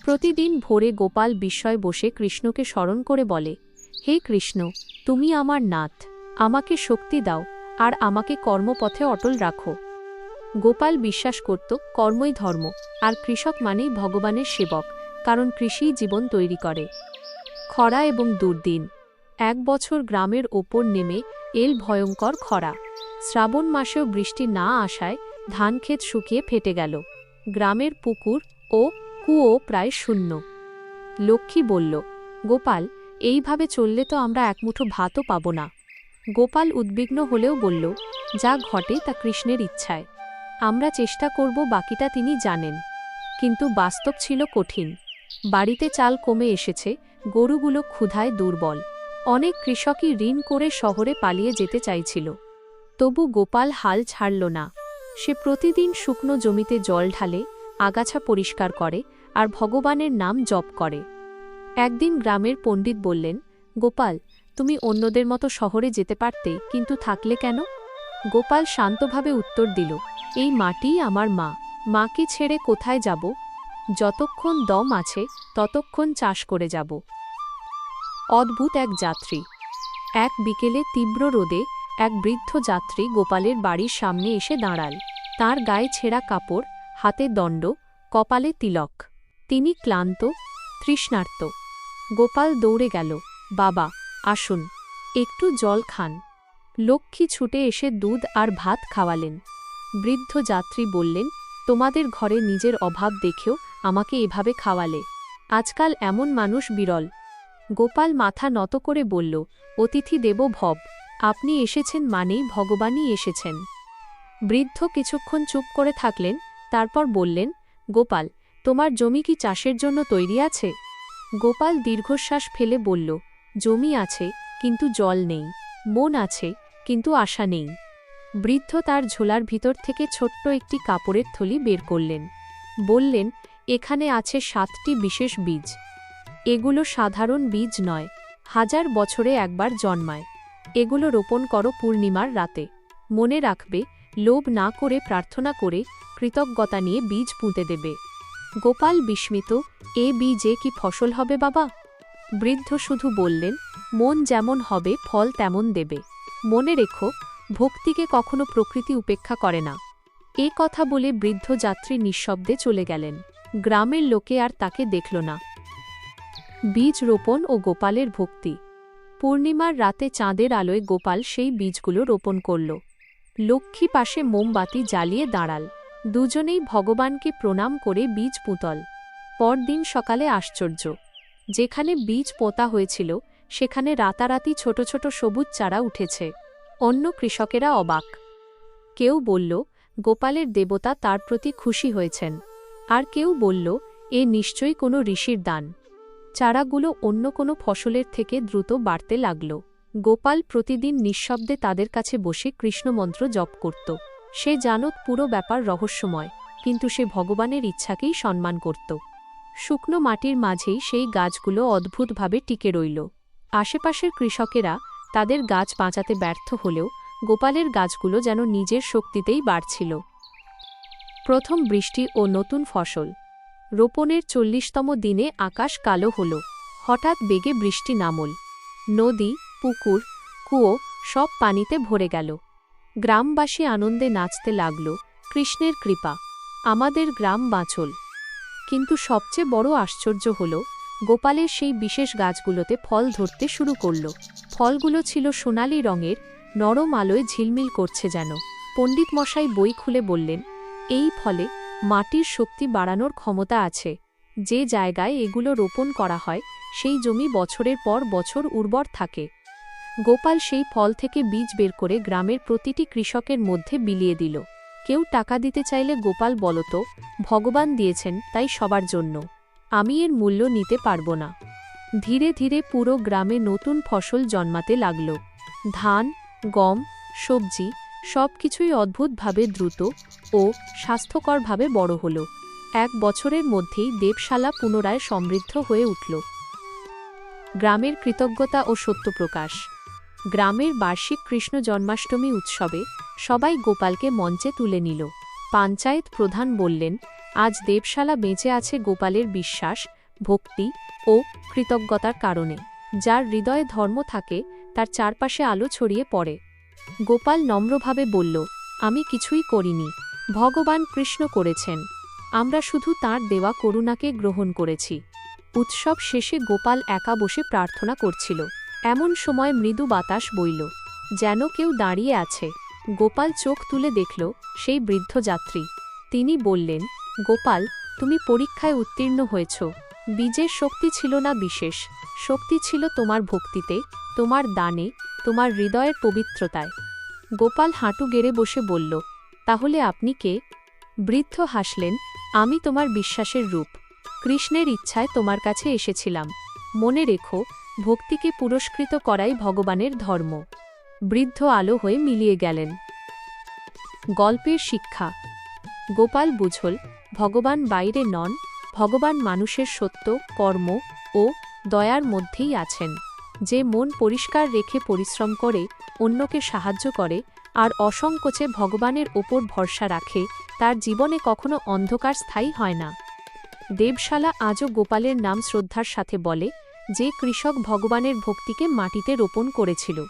প্রতিদিন ভোরে গোপাল বিস্ময়ে বসে কৃষ্ণকে স্মরণ করে বলে, হে কৃষ্ণ, তুমি আমার নাথ, আমাকে শক্তি দাও আর আমাকে কর্মপথে অটল রাখো। গোপাল বিশ্বাস করত কর্মই ধর্ম, আর কৃষক মানেই ভগবানের সেবক, কারণ কৃষিই জীবন তৈরি করে। খরা এবং দুর্দিন। এক বছর গ্রামের ওপর নেমে এল ভয়ঙ্কর খরা। শ্রাবণ মাসেও বৃষ্টি না আসায় ধানক্ষেত শুকিয়ে ফেটে গেল। গ্রামের পুকুর ও কুয়ো প্রায় শূন্য। লক্ষ্মী বলল, গোপাল, এইভাবে চললে তো আমরা একমুঠো ভাতও পাব না। গোপাল উদ্বিগ্ন হলেও বলল, যা ঘটে তা কৃষ্ণের ইচ্ছায়। আমরা চেষ্টা করব, বাকিটা তিনি জানেন। কিন্তু বাস্তব ছিল কঠিন। বাড়িতে চাল কমে এসেছে, গরুগুলো ক্ষুধায় দুর্বল। অনেক কৃষকই ঋণ করে শহরে পালিয়ে যেতে চাইছিল। তবু গোপাল হাল ছাড়ল না। সে প্রতিদিন শুকনো জমিতে জল ঢালে, আগাছা পরিষ্কার করে আর ভগবানের নাম জপ করে। একদিন গ্রামের পণ্ডিত বললেন, গোপাল, তুমি অন্যদের মতো শহরে যেতে পারতে, কিন্তু থাকলে কেন? গোপাল শান্তভাবে উত্তর দিল, এই মাটিই আমার মা, মাকে ছেড়ে কোথায় যাব? যতক্ষণ দম আছে ততক্ষণ চাষ করে যাব। অদ্ভুত এক যাত্রী। এক বিকেলে তীব্র রোদে এক বৃদ্ধ যাত্রী গোপালের বাড়ির সামনে এসে দাঁড়াল। তার গায়ে ছেঁড়া কাপড়, হাতে দণ্ড, কপালে তিলক। তিনি ক্লান্ত, তৃষ্ণার্ত। গোপাল দৌড়ে গেল, বাবা, আসুন, একটু জল খান। লক্ষ্মী ছুটে এসে দুধ আর ভাত খাওয়ালেন। বৃদ্ধ যাত্রী বললেন, তোমাদের ঘরে নিজের অভাব দেখেও আমাকে এভাবে খাওয়ালে। আজকাল এমন মানুষ বিরল। গোপাল মাথা নত করে বলল, অতিথি দেবো ভব, আপনি এসেছেন মানেই ভগবানই এসেছেন। বৃদ্ধ কিছুক্ষণ চুপ করে থাকলেন, তারপর বললেন, গোপাল, তোমার জমি কি চাষের জন্য তৈরি আছে? গোপাল দীর্ঘশ্বাস ফেলে বলল, জমি আছে, কিন্তু জল নেই। মন আছে, কিন্তু আশা নেই। বৃদ্ধ তার ঝোলার ভিতর থেকে ছোট্ট একটি কাপড়ের থলি বের করলেন। বললেন, এখানে আছে 7টি বিশেষ বীজ। এগুলো সাধারণ বীজ নয়, 1000 বছরে একবার জন্মায়। এগুলো রোপণ করো পূর্ণিমার রাতে। মনে রাখবে, লোভ না করে প্রার্থনা করে কৃতজ্ঞতা নিয়ে বীজ পুঁতে দেবে। গোপাল বিস্মিত, এ বীজে কি ফসল হবে বাবা? বৃদ্ধ শুধু বললেন, মন যেমন হবে ফল তেমন দেবে। মনে রেখো, ভক্তিকে কখনো প্রকৃতি উপেক্ষা করে না। এ কথা বলে বৃদ্ধ যাত্রী নিঃশব্দে চলে গেলেন। গ্রামের লোকে আর তাকে দেখল না। বীজ রোপণ ও গোপালের ভক্তি। পূর্ণিমার রাতে চাঁদের আলোয় গোপাল সেই বীজগুলো রোপণ করল। লক্ষ্মী পাশে মোমবাতি জ্বালিয়ে দাঁড়াল। দুজনেই ভগবানকে প্রণাম করে বীজ পুঁতল। পরদিন সকালে আশ্চর্য, যেখানে বীজ পোঁতা হয়েছিল সেখানে রাতারাতি ছোট ছোট সবুজ চারা উঠেছে। অন্য কৃষকেরা অবাক। কেউ বলল, গোপালের দেবতা তার প্রতি খুশি হয়েছেন। আর কেউ বলল, এ নিশ্চয়ই কোনো ঋষির দান। চারাগুলো অন্য কোনো ফসলের থেকে দ্রুত বাড়তে লাগল। গোপাল প্রতিদিন নিঃশব্দে তাদের কাছে বসে কৃষ্ণমন্ত্র জপ করত। সে জানত পুরো ব্যাপার রহস্যময়, কিন্তু সে ভগবানের ইচ্ছাকেই সম্মান করত। শুকনো মাটির মাঝেই সেই গাছগুলো অদ্ভুতভাবে টিকে রইল। আশেপাশের কৃষকেরা তাদের গাছ বাঁচাতে ব্যর্থ হলেও গোপালের গাছগুলো যেন নিজের শক্তিতেই বাড়ছিল। প্রথম বৃষ্টি ও নতুন ফসল। রোপণের 40তম দিনে আকাশ কালো হল। হঠাৎ বেগে বৃষ্টি নামল। নদী, পুকুর, কুয়ো সব পানিতে ভরে গেল। গ্রামবাসী আনন্দে নাচতে লাগল, কৃষ্ণের কৃপা, আমাদের গ্রাম বাঁচল। কিন্তু সবচেয়ে বড় আশ্চর্য হল, গোপালের সেই বিশেষ গাছগুলোতে ফল ধরতে শুরু করল। ফলগুলো ছিল সোনালি রঙের, নরম আলোয় ঝিলমিল করছে যেন। পণ্ডিত মশাই বই খুলে বললেন, এই ফলে মাটির শক্তি বাড়ানোর ক্ষমতা আছে। যে জায়গায় এগুলো রোপণ করা হয় সেই জমি বছরের পর বছর উর্বর থাকে। গোপাল সেই ফল থেকে বীজ বের করে গ্রামের প্রতিটি কৃষকের মধ্যে বিলিয়ে দিল। কেউ টাকা দিতে চাইলে গোপাল বলত, ভগবান দিয়েছেন তাই সবার জন্য, আমি এর মূল্য নিতে পারব না। ধীরে ধীরে পুরো গ্রামে নতুন ফসল জন্মাতে লাগল। ধান, গম, সবজি সবকিছুই অদ্ভুতভাবে দ্রুত ও স্বাস্থ্যকরভাবে বড় হল। 1 বছরের মধ্যেই দেবশালা পুনরায় সমৃদ্ধ হয়ে উঠল। গ্রামের কৃতজ্ঞতা ও সত্যপ্রকাশ। গ্রামের বার্ষিক কৃষ্ণ জন্মাষ্টমী উৎসবে সবাই গোপালকে মঞ্চে তুলে নিল। পঞ্চায়েত প্রধান বললেন, আজ দেবশালা বেঁচে আছে গোপালের বিশ্বাস, ভক্তি ও কৃতজ্ঞতার কারণে। যার হৃদয়ে ধর্ম থাকে তার চারপাশে আলো ছড়িয়ে পড়ে। গোপাল নম্রভাবে বলল, আমি কিছুই করিনি, ভগবান কৃষ্ণ করেছেন। আমরা শুধু তাঁর দেওয়া করুণাকে গ্রহণ করেছি। উৎসব শেষে গোপাল একা বসে প্রার্থনা করছিল। এমন সময় মৃদু বাতাস বইল, যেন কেউ দাঁড়িয়ে আছে। গোপাল চোখ তুলে দেখল সেই বৃদ্ধ যাত্রী। তিনি বললেন, গোপাল, তুমি পরীক্ষায় উত্তীর্ণ হয়েছ। বীজের শক্তি ছিল না বিশেষ, শক্তি ছিল তোমার ভক্তিতে, তোমার দানে, তোমার হৃদয়ের পবিত্রতায়। গোপাল হাঁটু গেড়ে বসে বলল, তাহলে আপনি কে? বৃদ্ধ হাসলেন, আমি তোমার বিশ্বাসের রূপ। কৃষ্ণের ইচ্ছায় তোমার কাছে এসেছিলাম। মনে রেখো, ভক্তিকে পুরস্কৃত করাই ভগবানের ধর্ম। বৃদ্ধ আলো হয়ে মিলিয়ে গেলেন। গল্পের শিক্ষা। গোপাল বুঝল, ভগবান বাইরে নন, ভগবান মানুষের সত্য, কর্ম ও দয়ার মধ্যেই আছেন। যে মন পরিষ্কার রেখে পরিশ্রম করে, অন্যকে সাহায্য করে আর অসংকোচে ভগবানের ওপর ভরসা রাখে, তার জীবনে কখনো অন্ধকার স্থায়ী হয় না। দেবশালা আজও গোপালের নাম শ্রদ্ধার সাথে বলে, যে কৃষক ভগবানের ভক্তিকে মাটিতে রোপণ করেছিল।